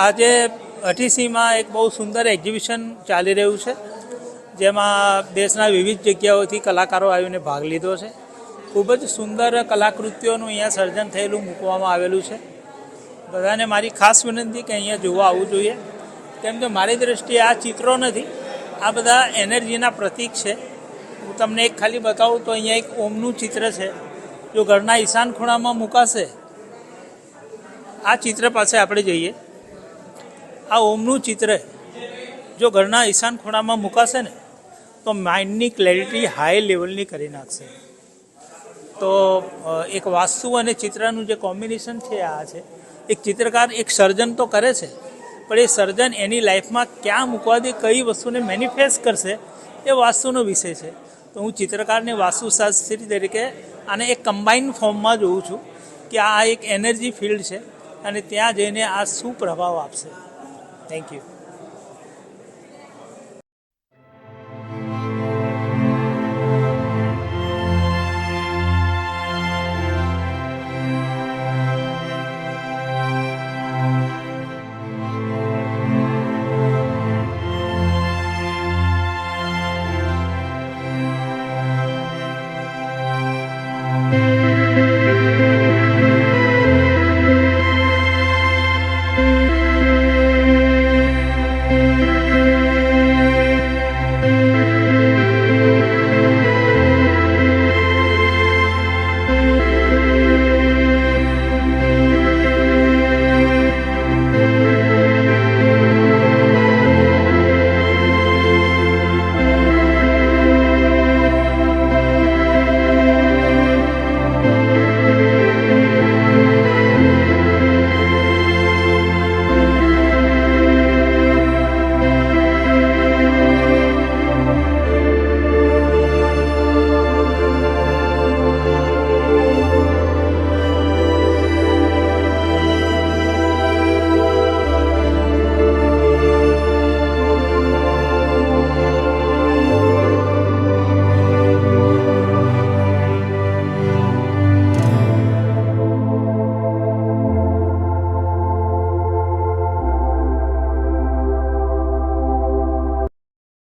આજે અઠીસીમાં એક બહુ સુંદર એક્ઝિબિશન ચાલી રહ્યું છે, જેમાં દેશના વિવિધ જગ્યાઓથી કલાકારો આવીને ભાગ લીધો છે. ખૂબ જ સુંદર કલાકૃતિઓનું અહીંયા સર્જન થયેલું મૂકવામાં આવેલું છે. બધાને મારી ખાસ વિનંતી કે અહીંયા જોવા આવવું જોઈએ, કેમ કે મારી દૃષ્ટિએ આ ચિત્રો નથી, આ બધા એનર્જીના પ્રતીક છે. હું તમને એક ખાલી બતાવું તો અહીંયા એક ઓમનું ચિત્ર છે. જો ઘરના ઈશાન ખૂણામાં મુકાશે, આ ચિત્ર પાસે આપણે જઈએ, આ ઓમનું ચિત્ર જો ઘરના ઈશાન ખૂણામાં મુકાશે ને તો માઇન્ડની ક્લેરિટી હાઈ લેવલની કરી નાખશે. તો એક વાસ્તુ અને ચિત્રનું જે કોમ્બિનેશન છે આ છે. એક ચિત્રકાર એક સર્જન તો કરે છે, પણ એ સર્જન એની લાઈફમાં ક્યાં મૂકવાથી કઈ વસ્તુને મેનિફેસ્ટ કરશે એ વાસ્તુનો વિષય છે. તો હું ચિત્રકારને વાસ્તુશાસ્ત્રી તરીકે આને એક કમ્બાઇન ફોર્મમાં જોઉં છું કે આ એક એનર્જી ફિલ્ડ છે અને ત્યાં જઈને આ શું પ્રભાવ આપશે. Thank you.